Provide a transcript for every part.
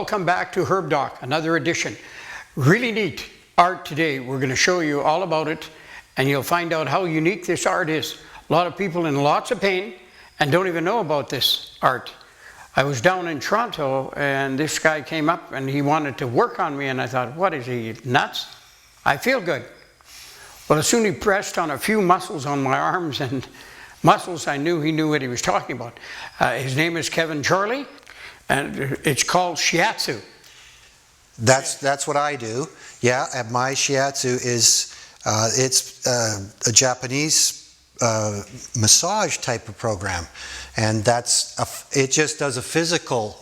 Welcome back to Herb Doc, another edition. Really neat art today. We're going to show you all about it, and you'll find out how unique this art is. A lot of people in lots of pain and don't even know about this art. I was down in Toronto and this guy came up and he wanted to work on me, and I thought, what is he, nuts? I feel good. Well, as soon as he pressed on a few muscles on my arms and muscles, I knew he knew what he was talking about. His name is Kevin Charlie, and it's called SHIATSU. That's what I do. Yeah, my SHIATSU is it's a Japanese massage type of program, and it just does a physical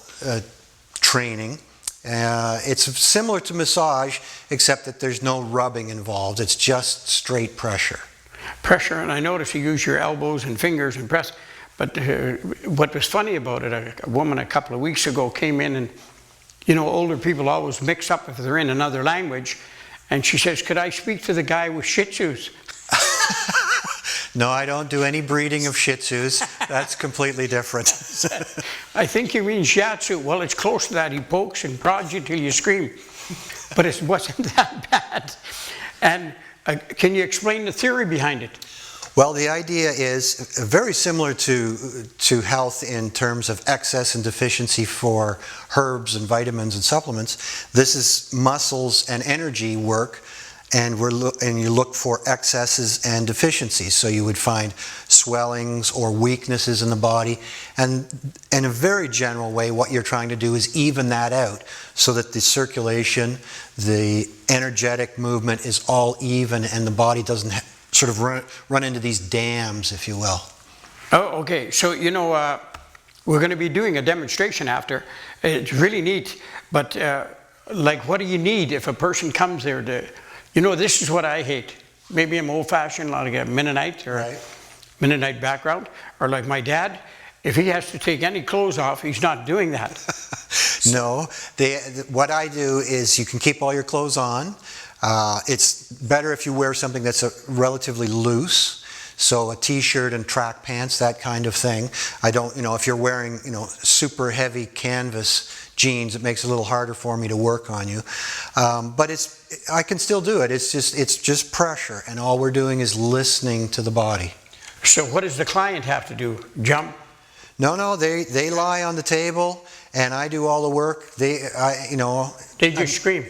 training. It's similar to massage, except that there's no rubbing involved. It's just straight pressure. Pressure, and I noticed you use your elbows and fingers and press. But what was funny about it, a woman a couple of weeks ago came in, and you know, older people always mix up if they're in another language, and she says, could I speak to the guy with Shih Tzus? No, I don't do any breeding of Shih Tzus. That's completely different. I think you mean SHIATSU. Well, it's close to that. He pokes and prods you till you scream. But it wasn't that bad. And can you explain the theory behind it? Well, the idea is very similar to health in terms of excess and deficiency for herbs and vitamins and supplements. This is muscles and energy work, and you look for excesses and deficiencies. So you would find swellings or weaknesses in the body, and in a very general way, what you're trying to do is even that out so that the circulation, the energetic movement is all even, and the body doesn't sort of run into these dams, if you will. Oh, okay. So, you know, we're going to be doing a demonstration after. It's really neat. But, like, what do you need if a person comes there to, you know, this is what I hate. Maybe I'm old-fashioned, like a Mennonite or a Mennonite background. Or like my dad, if he has to take any clothes off, he's not doing that. No. What I do is you can keep all your clothes on. It's better if you wear something that's relatively loose, so a t-shirt and track pants, that kind of thing. I don't, you know, if you're wearing, you know, super heavy canvas jeans, it makes it a little harder for me to work on you. But I can still do it. It's just pressure, and all we're doing is listening to the body. So what does the client have to do? Jump? No, they lie on the table, and I do all the work. They just scream.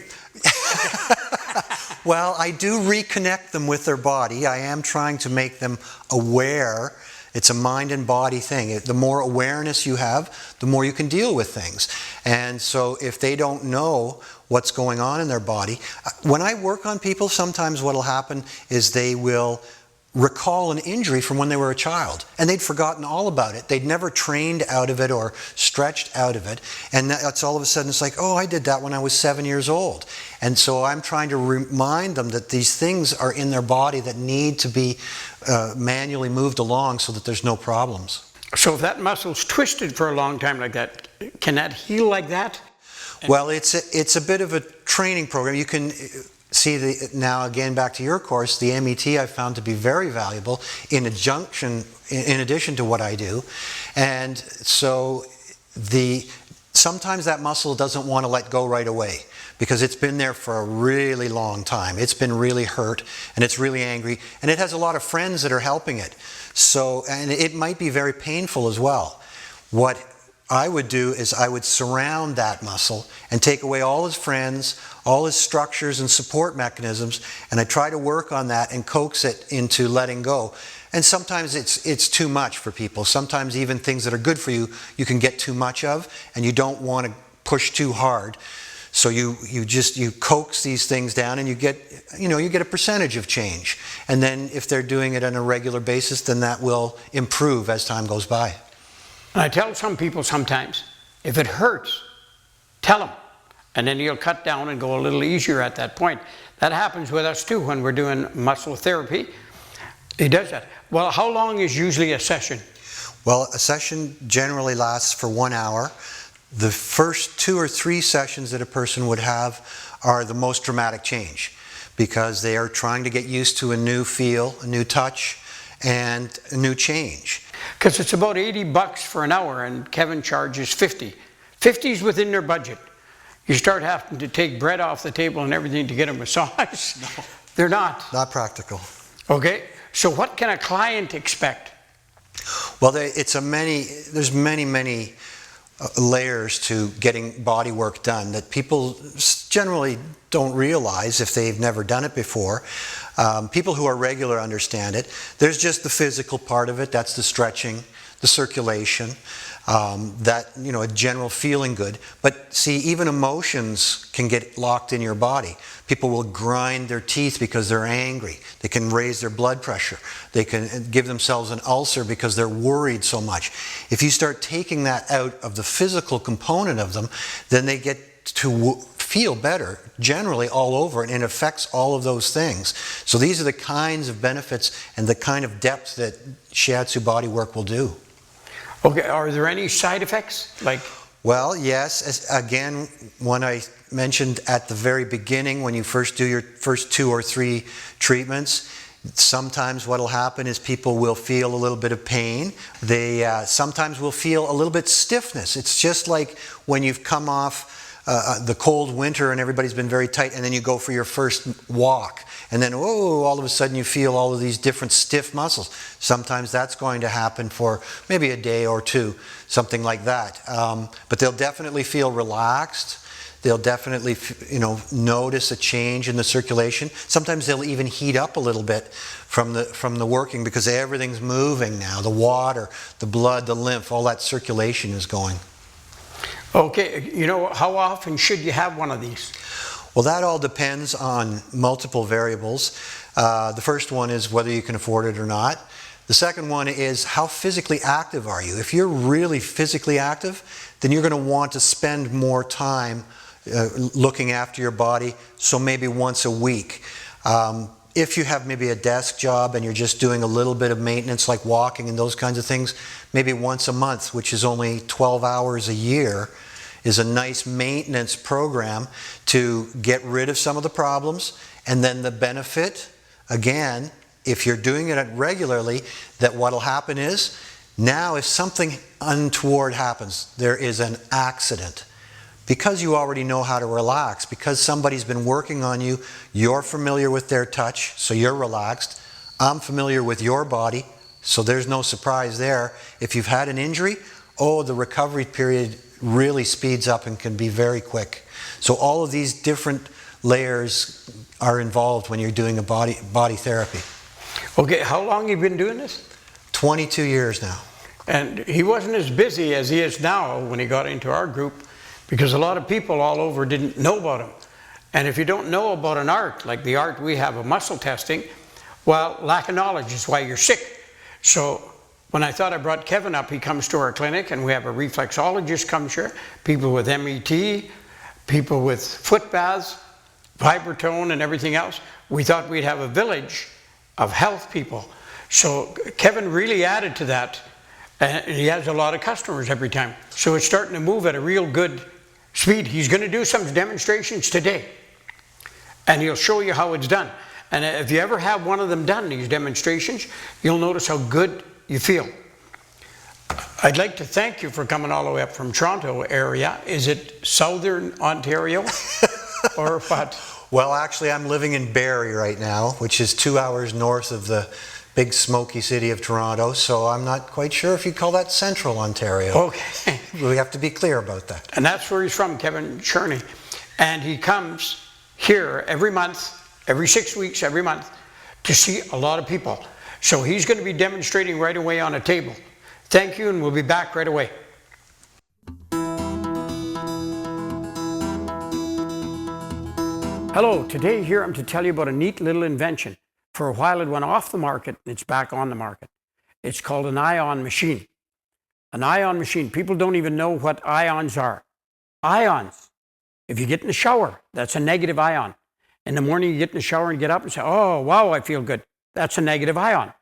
Well, I do reconnect them with their body. I am trying to make them aware. It's a mind and body thing. The more awareness you have, the more you can deal with things. And so if they don't know what's going on in their body, when I work on people, sometimes what will happen is they will recall an injury from when they were a child, and they'd forgotten all about it. They'd never trained out of it or stretched out of it, and that's all of a sudden it's like, oh, I did that when I was 7 years old. And so I'm trying to remind them that these things are in their body that need to be manually moved along so that there's no problems. So if that muscle's twisted for a long time like that, can that heal like that? Well, it's a bit of a training program. You can see now again back to your course, the MET I've found to be very valuable in addition to what I do. And so sometimes that muscle doesn't want to let go right away because it's been there for a really long time. It's been really hurt and it's really angry, and it has a lot of friends that are helping it. So, and it might be very painful as well. What I would do is I would surround that muscle and take away all his friends, all his structures and support mechanisms, and I try to work on that and coax it into letting go. And sometimes it's too much for people. Sometimes even things that are good for you, you can get too much of, and you don't want to push too hard. So you coax these things down, and you get a percentage of change. And then if they're doing it on a regular basis, then that will improve as time goes by. I tell some people sometimes, if it hurts, tell them, and then you'll cut down and go a little easier at that point. That happens with us too when we're doing muscle therapy. It does that. Well, how long is usually a session? Well, a session generally lasts for 1 hour. The first 2 or 3 sessions that a person would have are the most dramatic change because they are trying to get used to a new feel, a new touch, and a new change. Because it's about $80 for an hour, and Kevin charges $50. $50 is within their budget. you start having to take bread off the table and everything to get a massage. No. They're not. Not practical. Okay, so what can a client expect? Well, there's many layers to getting body work done that people generally don't realize if they've never done it before. People who are regular understand it. There's just the physical part of it. That's the stretching, the circulation, a general feeling good. But see, even emotions can get locked in your body. People will grind their teeth because they're angry. They can raise their blood pressure. They can give themselves an ulcer because they're worried so much. If you start taking that out of the physical component of them, then they get to feel better generally all over, and it affects all of those things. So these are the kinds of benefits and the kind of depth that Shiatsu bodywork will do. Okay, are there any side effects? Well, yes. Again, when I mentioned at the very beginning, when you first do your first 2 or 3 treatments, sometimes what will happen is people will feel a little bit of pain. They sometimes will feel a little bit stiffness. It's just like when you've come off the cold winter and everybody's been very tight, and then you go for your first walk, and then all of a sudden you feel all of these different stiff muscles. Sometimes that's going to happen for maybe a day or 2, something like that. But they'll definitely feel relaxed. They'll definitely notice a change in the circulation. Sometimes they'll even heat up a little bit from the working, because everything's moving now. The water, the blood, the lymph, all that circulation is going. Okay, how often should you have one of these? Well, that all depends on multiple variables. The first one is whether you can afford it or not. The second one is how physically active are you? If you're really physically active, then you're going to want to spend more time looking after your body, so maybe once a week. If you have maybe a desk job and you're just doing a little bit of maintenance like walking and those kinds of things, maybe once a month, which is only 12 hours a year, is a nice maintenance program to get rid of some of the problems. And then the benefit, again, if you're doing it regularly, that what will happen is, now if something untoward happens, there is an accident, because you already know how to relax, because somebody's been working on you, you're familiar with their touch, so you're relaxed. I'm familiar with your body, so there's no surprise there. If you've had an injury, the recovery period really speeds up and can be very quick. So all of these different layers are involved when you're doing a body therapy. Okay, how long have you been doing this? 22 years now. And he wasn't as busy as he is now when he got into our group, because a lot of people all over didn't know about him. And if you don't know about an art, like the art we have of muscle testing, well, lack of knowledge is why you're sick. So when I thought I brought Kevin up, he comes to our clinic, and we have a reflexologist comes here, people with MET, people with foot baths, vibratone and everything else. We thought we'd have a village of health people. So Kevin really added to that, and he has a lot of customers every time. So it's starting to move at a real good speed. He's going to do some demonstrations today, and he'll show you how it's done. And if you ever have one of them done, these demonstrations, you'll notice how good you feel. I'd like to thank you for coming all the way up from Toronto area. Is it Southern Ontario or what? Well, actually, I'm living in Barrie right now, which is 2 hours north of the big smoky city of Toronto, so I'm not quite sure if you'd call that Central Ontario. Okay. We have to be clear about that. And that's where he's from, Kevin Cherney. And he comes here every month, every 6 weeks, every month, to see a lot of people. So he's going to be demonstrating right away on a table. Thank you, and we'll be back right away. Hello, today here I'm to tell you about a neat little invention. For a while it went off the market, and it's back on the market. It's called an ion machine. An ion machine. People don't even know what ions are. Ions. If you get in the shower, that's a negative ion. In the morning you get in the shower and get up and say, oh, wow, I feel good. That's a negative ion.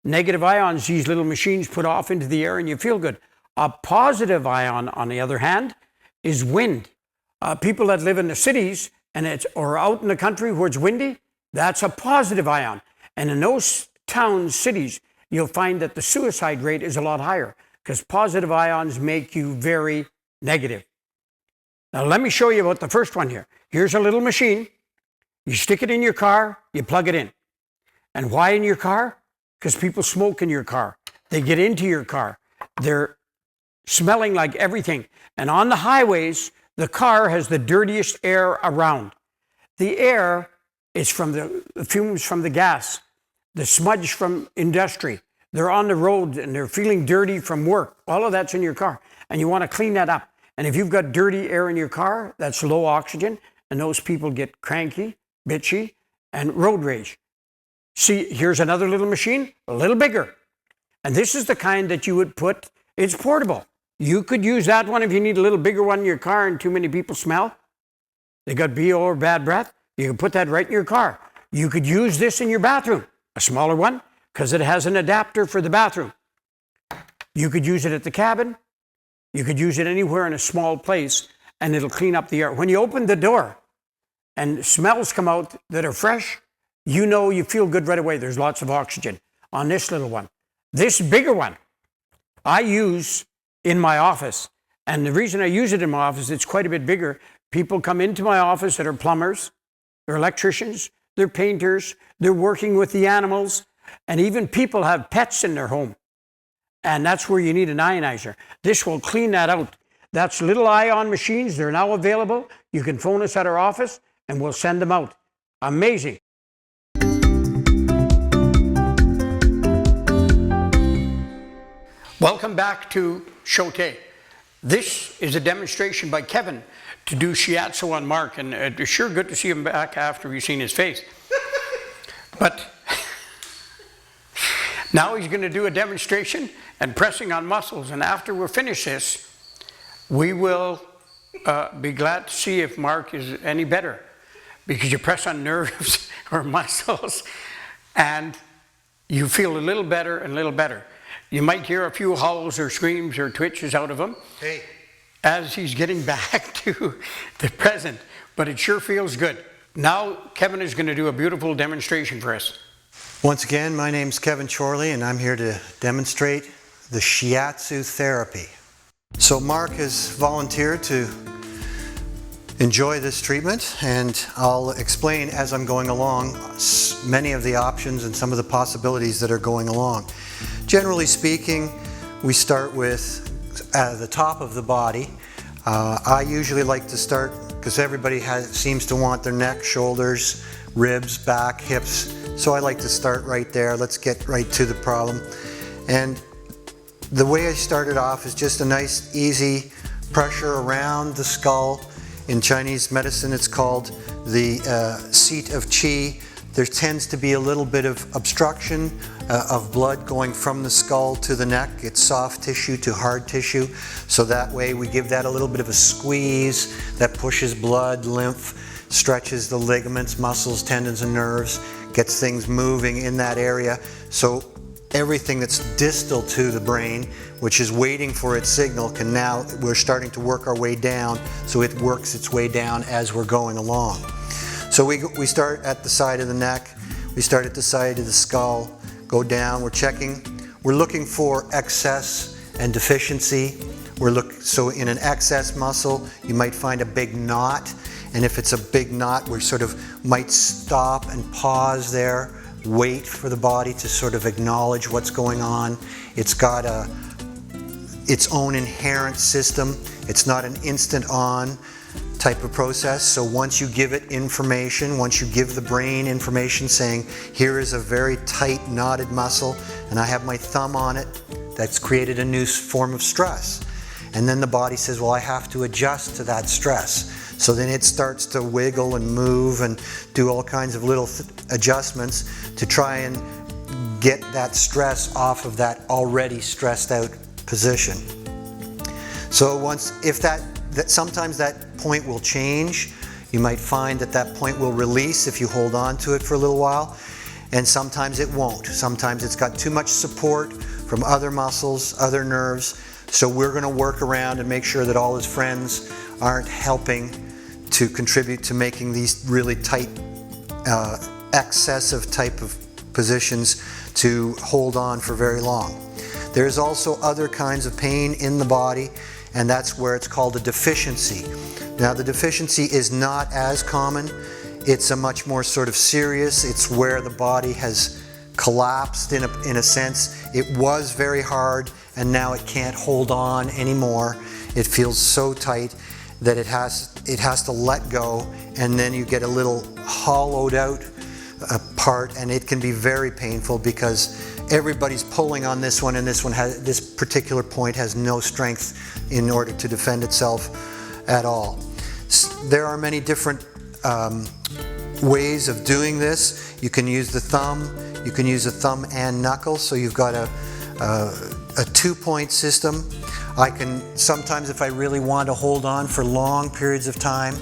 Negative ions, these little machines put off into the air and you feel good. A positive ion, on the other hand, is wind. People that live in the cities or out in the country where it's windy, that's a positive ion. And in those towns, cities, you'll find that the suicide rate is a lot higher, because positive ions make you very negative. Now let me show you about the first one here. Here's a little machine. You stick it in your car, you plug it in. And why in your car? Because people smoke in your car. They get into your car. They're smelling like everything. And on the highways, the car has the dirtiest air around. The air is from the fumes from the gas, the smudge from industry. They're on the road and they're feeling dirty from work. All of that's in your car. And you want to clean that up. And if you've got dirty air in your car, that's low oxygen. And those people get cranky, bitchy, and road rage. See, here's another little machine, a little bigger. And this is the kind that you would put, it's portable. You could use that one if you need a little bigger one in your car and too many people smell. They got BO or bad breath. You can put that right in your car. You could use this in your bathroom, a smaller one, because it has an adapter for the bathroom. You could use it at the cabin. You could use it anywhere in a small place, and it'll clean up the air. When you open the door and smells come out that are fresh, you know you feel good right away. There's lots of oxygen on this little one. This bigger one, I use in my office. And the reason I use it in my office, it's quite a bit bigger. People come into my office that are plumbers, they're electricians, they're painters, they're working with the animals, and even people have pets in their home. And that's where you need an ionizer. This will clean that out. That's little ion machines. They're now available. You can phone us at our office and we'll send them out. Amazing. Welcome back to Shote. This is a demonstration by Kevin to do shiatsu on Mark, and it's sure good to see him back after you've seen his face. But now he's going to do a demonstration and pressing on muscles, and after we finish this, we will be glad to see if Mark is any better, because you press on nerves or muscles and you feel a little better and a little better. You might hear a few howls or screams or twitches out of him as he's getting back to the present, but it sure feels good. Now Kevin is going to do a beautiful demonstration for us. Once again, my name's Kevin Chorley, and I'm here to demonstrate the shiatsu therapy. So Mark has volunteered to enjoy this treatment, and I'll explain as I'm going along many of the options and some of the possibilities that are going along. Generally speaking, we start with the top of the body. I usually like to start, because everybody seems to want their neck, shoulders, ribs, back, hips. So I like to start right there. Let's get right to the problem. And the way I started off is just a nice, easy pressure around the skull. In Chinese medicine, it's called the seat of qi. There tends to be a little bit of obstruction of blood going from the skull to the neck. It's soft tissue to hard tissue. So that way we give that a little bit of a squeeze that pushes blood, lymph, stretches the ligaments, muscles, tendons, and nerves, gets things moving in that area. So everything that's distal to the brain, which is waiting for its signal, can now, we're starting to work our way down, so it works its way down as we're going along. So we start at the side of the neck, we start at the side of the skull, go down, we're looking for excess and deficiency. So in an excess muscle, you might find a big knot, and if it's a big knot, we sort of might stop and pause there, wait for the body to sort of acknowledge what's going on. It's got its own inherent system. It's not an instant on type of process. So once you give it information, once you give the brain information saying, here is a very tight knotted muscle and I have my thumb on it, that's created a new form of stress. And then the body says, well, I have to adjust to that stress. So then it starts to wiggle and move and do all kinds of little adjustments to try and get that stress off of that already stressed out position. So sometimes that point will change. You might find that point will release if you hold on to it for a little while, and sometimes it won't. Sometimes it's got too much support from other muscles, other nerves, so we're going to work around and make sure that all his friends aren't helping to contribute to making these really tight, excessive type of positions to hold on for very long. There's also other kinds of pain in the body, and that's where it's called a deficiency. Now the deficiency is not as common. It's a much more sort of serious, it's where the body has collapsed in a sense. It was very hard and now it can't hold on anymore. It feels so tight that it has to let go, and then you get a little hollowed out part, and it can be very painful because everybody's pulling on this one, and this particular point has no strength in order to defend itself at all. There are many different ways of doing this. You can use the thumb, you can use a thumb and knuckle, so you've got a 2-point system. I can sometimes, if I really want to hold on for long periods of time,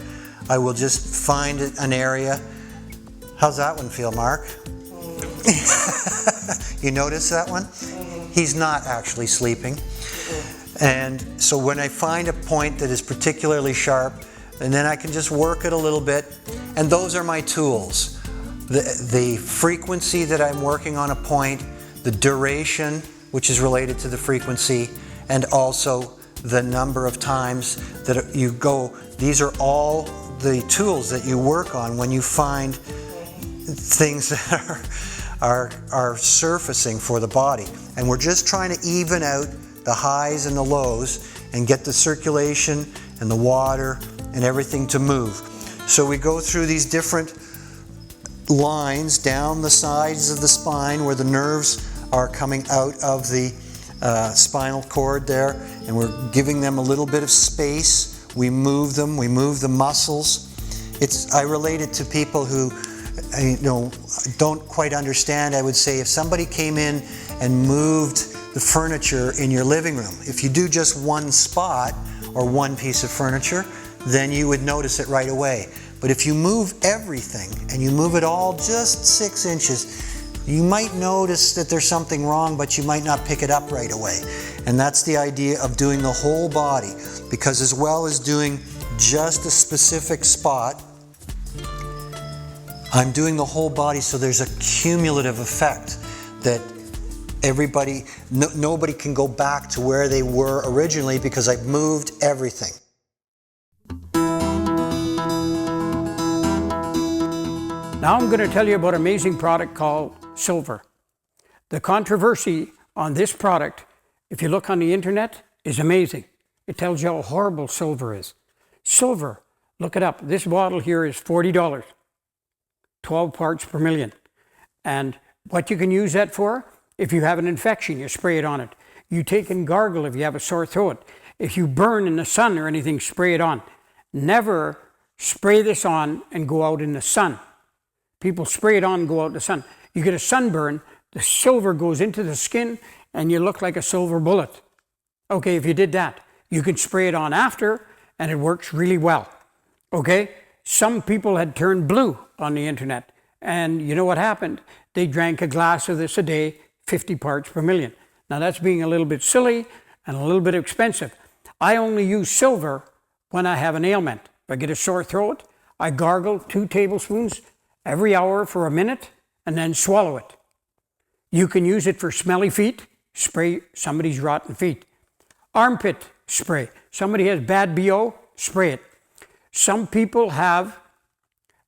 I will just find an area. How's that one feel, Mark? You notice that one? He's not actually sleeping. And so when I find a point that is particularly sharp, and then I can just work it a little bit, and those are my tools. The frequency that I'm working on a point, the duration, which is related to the frequency, and also the number of times that you go. These are all the tools that you work on when you find things that are surfacing for the body. And we're just trying to even out the highs and the lows and get the circulation and the water and everything to move. So we go through these different lines down the sides of the spine where the nerves are coming out of the spinal cord there, and we're giving them a little bit of space. We move them, we move the muscles. I relate it to people who don't quite understand. I would say if somebody came in and moved the furniture in your living room, if you do just one spot or one piece of furniture, then you would notice it right away. But if you move everything and you move it all just 6 inches, you might notice that there's something wrong, but you might not pick it up right away. And that's the idea of doing the whole body, because as well as doing just a specific spot, I'm doing the whole body, so there's a cumulative effect that nobody can go back to where they were originally because I've moved everything. Now I'm going to tell you about an amazing product called silver. The controversy on this product, if you look on the internet, is amazing. It tells you how horrible silver is. Silver, look it up. This bottle here is $40, 12 parts per million. And what you can use that for, if you have an infection, you spray it on it. You take and gargle if you have a sore throat. If you burn in the sun or anything, spray it on. Never spray this on and go out in the sun. People spray it on and go out in the sun. You get a sunburn, the silver goes into the skin and you look like a silver bullet. Okay, if you did that, you can spray it on after and it works really well. Okay, some people had turned blue on the internet, and you know what happened? They drank a glass of this a day, 50 parts per million. Now that's being a little bit silly and a little bit expensive. I only use silver when I have an ailment. If I get a sore throat, I gargle 2 tablespoons every hour for a minute and then swallow it. You can use it for smelly feet, spray somebody's rotten feet. Armpit spray, somebody has bad BO, spray it. Some people have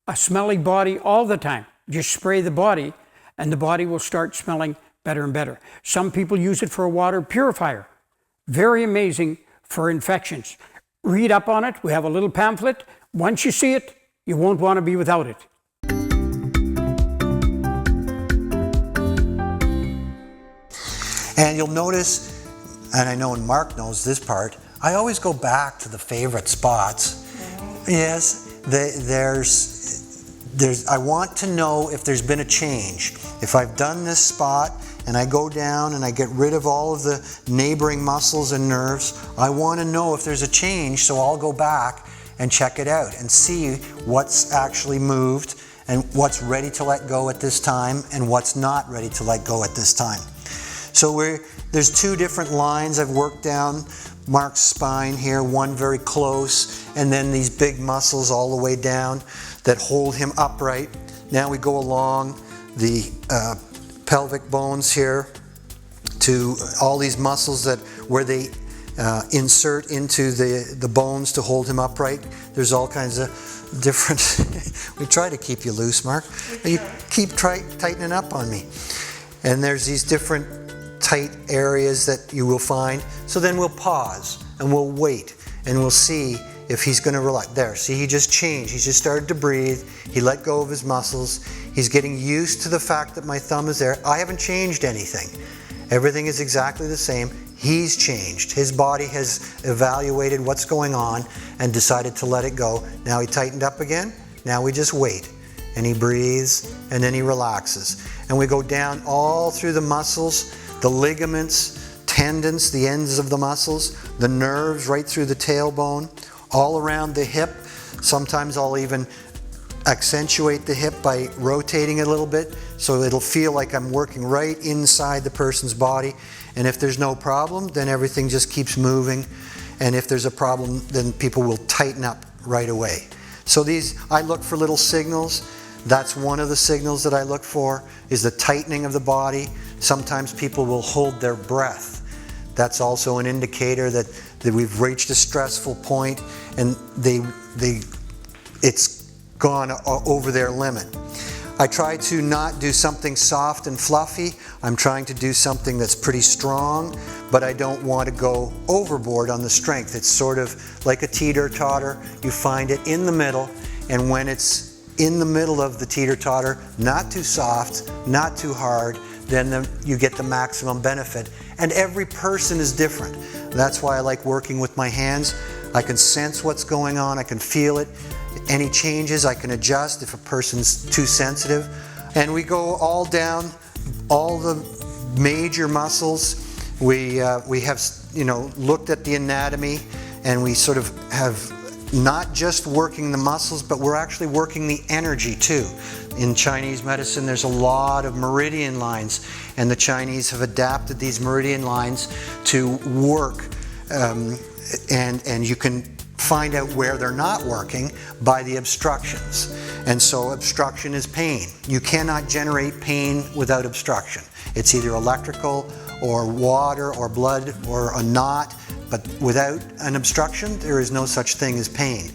a smelly body all the time. Just spray the body and the body will start smelling better and better. Some people use it for a water purifier. Very amazing for infections. Read up on it. We have a little pamphlet. Once you see it, you won't want to be without it. And you'll notice, and I know Mark knows this part, I always go back to the favorite spots. Yes, I want to know if there's been a change. If I've done this spot and I go down and I get rid of all of the neighboring muscles and nerves, I want to know if there's a change, so I'll go back and check it out and see what's actually moved and what's ready to let go at this time and what's not ready to let go at this time. So there's 2 different lines I've worked down Mark's spine here, one very close, and then these big muscles all the way down that hold him upright. Now we go along the pelvic bones here to all these muscles where they insert into the bones to hold him upright. There's all kinds of different, we try to keep you loose, Mark. You keep tightening up on me. And there's these different tight areas that you will find. So then we'll pause and we'll wait and we'll see if he's going to relax. There, see, he just changed. He just started to breathe. He let go of his muscles. He's getting used to the fact that my thumb is there. I haven't changed anything. Everything is exactly the same. He's changed. His body has evaluated what's going on and decided to let it go. Now he tightened up again. Now we just wait. And he breathes and then he relaxes. And we go down all through the muscles, the ligaments, tendons, the ends of the muscles, the nerves right through the tailbone, all around the hip. Sometimes I'll even accentuate the hip by rotating it a little bit so it'll feel like I'm working right inside the person's body. And if there's no problem, then everything just keeps moving. And if there's a problem, then people will tighten up right away. So I look for little signals. That's one of the signals that I look for, is the tightening of the body. Sometimes people will hold their breath. That's also an indicator that we've reached a stressful point and it's gone over their limit. I try to not do something soft and fluffy. I'm trying to do something that's pretty strong, but I don't want to go overboard on the strength. It's sort of like a teeter-totter. You find it in the middle, and when it's in the middle of the teeter-totter, not too soft, not too hard, then you get the maximum benefit. And every person is different. That's why I like working with my hands. I can sense what's going on, I can feel it. Any changes I can adjust if a person's too sensitive. And we go all down, all the major muscles. We have looked at the anatomy, and we sort of have not just working the muscles, but we're actually working the energy too. In Chinese medicine, there's a lot of meridian lines, and the Chinese have adapted these meridian lines to work, and you can find out where they're not working by the obstructions. And so obstruction is pain. You cannot generate pain without obstruction. It's either electrical or water or blood or a knot, but without an obstruction, there is no such thing as pain.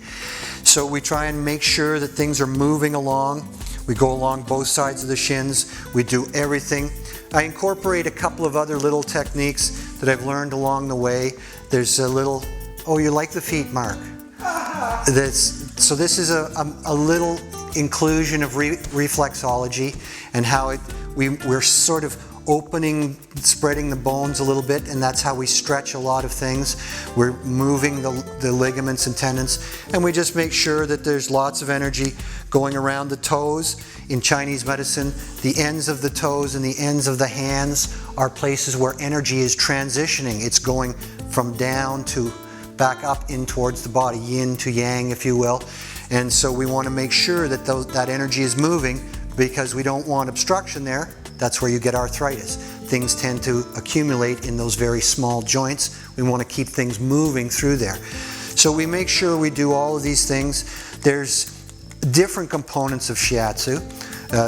So we try and make sure that things are moving along. We go along both sides of the shins. We do everything. I incorporate a couple of other little techniques that I've learned along the way. There's a little, oh, you like the feet, Mark? So this is a little inclusion of reflexology and how we're sort of opening, spreading the bones a little bit, and that's how we stretch a lot of things. We're moving the ligaments and tendons, and we just make sure that there's lots of energy going around the toes. In Chinese medicine, the ends of the toes and the ends of the hands are places where energy is transitioning. It's going from down to back up in towards the body, yin to yang, if you will. And so we want to make sure that that energy is moving, because we don't want obstruction there. That's where you get arthritis. Things tend to accumulate in those very small joints. We want to keep things moving through there. So we make sure we do all of these things. There's different components of Shiatsu.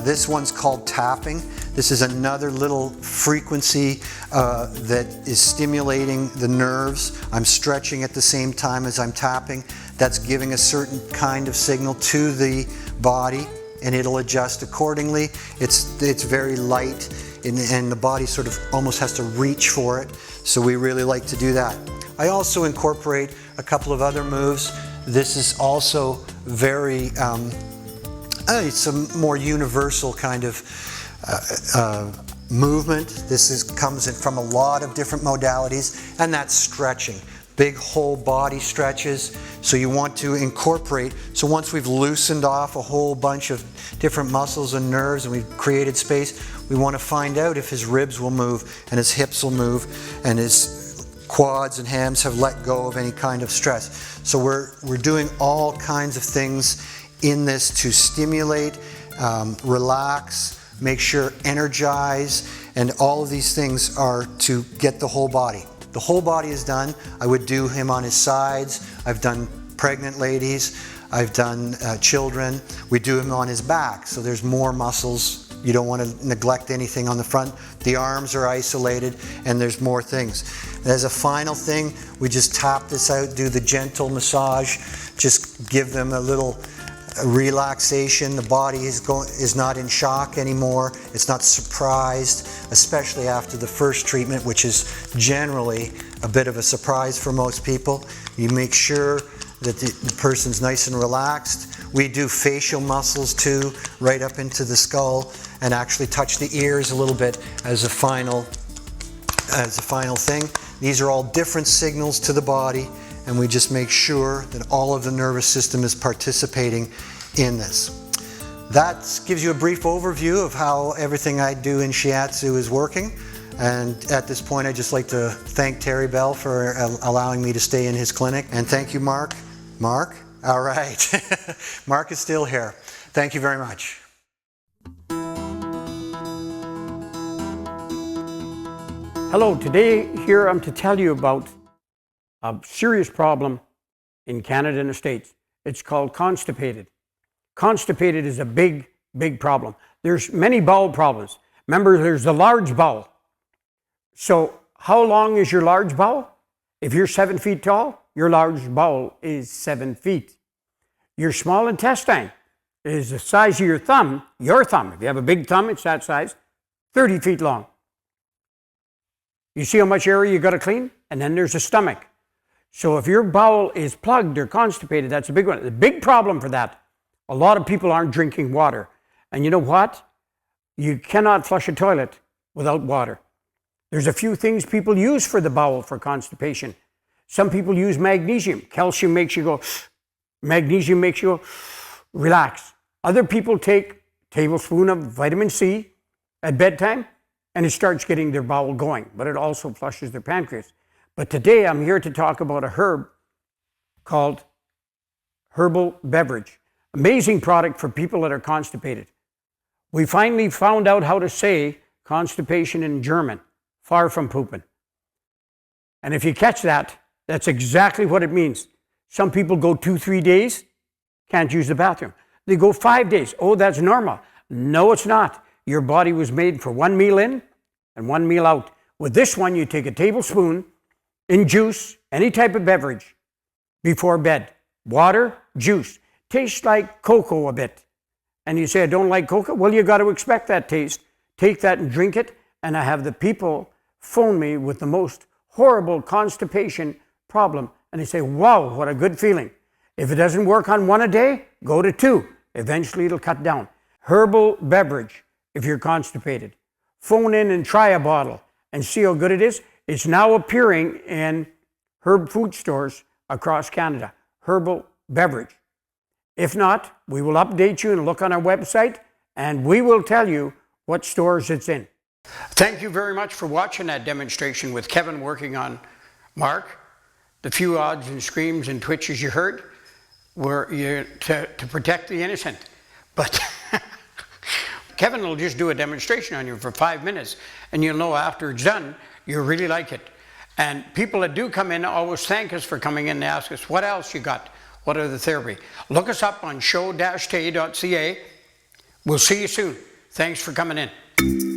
This one's called tapping. This is another little frequency that is stimulating the nerves. I'm stretching at the same time as I'm tapping. That's giving a certain kind of signal to the body, and it'll adjust accordingly. It's very light, and the body sort of almost has to reach for it. So we really like to do that. I also incorporate a couple of other moves. This is also very, it's a more universal kind of movement. This comes in from a lot of different modalities, and that's stretching. Big whole body stretches. So you want to incorporate, so once we've loosened off a whole bunch of different muscles and nerves and we've created space, we want to find out if his ribs will move and his hips will move and his quads and hams have let go of any kind of stress. So we're doing all kinds of things in this to stimulate, relax, make sure energize, and all of these things are to get the whole body. The whole body is done. I would do him on his sides. I've done pregnant ladies. I've done children. We do him on his back, so there's more muscles You don't want to neglect anything on the front. The arms are isolated, and there's more things. As a final thing, we just tap this out, do the gentle massage, just give them a little relaxation. The body is not in shock anymore. It's not surprised, especially after the first treatment, which is generally a bit of a surprise for most people. You make sure that the person's nice and relaxed. We do facial muscles too, right up into the skull, and actually touch the ears a little bit as a final thing. These are all different signals to the body, and we just make sure that all of the nervous system is participating in this. That gives you a brief overview of how everything I do in Shiatsu is working. And at this point, I'd just like to thank Terry Bell for allowing me to stay in his clinic. And thank you, Mark. Mark? All right. Mark is still here. Thank you very much. Hello, today here I'm to tell you about a serious problem in Canada and the States. It's called constipated. Constipated is a big, big problem. There's many bowel problems. Remember, there's the large bowel. So how long is your large bowel? If you're 7 feet tall, your large bowel is 7 feet. Your small intestine is the size of your thumb. If you have a big thumb, it's that size, 30 feet long. You see how much area you got to clean? And then there's the stomach. So if your bowel is plugged or constipated, that's a big one. The big problem for that, a lot of people aren't drinking water. And you know what? You cannot flush a toilet without water. There's a few things people use for the bowel for constipation. Some people use magnesium. Calcium makes you go, magnesium makes you go, relax. Other people take a tablespoon of vitamin C at bedtime, and it starts getting their bowel going, but it also flushes their pancreas. But today I'm here to talk about a herb called herbal beverage. Amazing product for people that are constipated. We finally found out how to say constipation in German, far from pooping. And if you catch that, that's exactly what it means. Some people go 2-3 days, can't use the bathroom. They go 5 days. Oh, that's normal. No, it's not. Your body was made for 1 meal in and 1 meal out. With this one, you take a tablespoon in juice, any type of beverage, before bed. Water, juice. Tastes like cocoa a bit. And you say, I don't like cocoa? Well, you got to expect that taste. Take that and drink it. And I have the people phone me with the most horrible constipation problem. And they say, wow, what a good feeling. If it doesn't work on 1 a day, go to 2. Eventually it'll cut down. Herbal beverage, if you're constipated. Phone in and try a bottle and see how good it is. It's now appearing in herb food stores across Canada. Herbal beverage. If not, we will update you and look on our website, and we will tell you what stores it's in. Thank you very much for watching that demonstration with Kevin working on Mark. The few odds and screams and twitches you heard were to protect the innocent. But Kevin will just do a demonstration on you for 5 minutes, and you'll know after it's done, you'll really like it. And people that do come in always thank us for coming in and ask us, what else you got? What other therapy? Look us up on show-tay.ca. We'll see you soon. Thanks for coming in.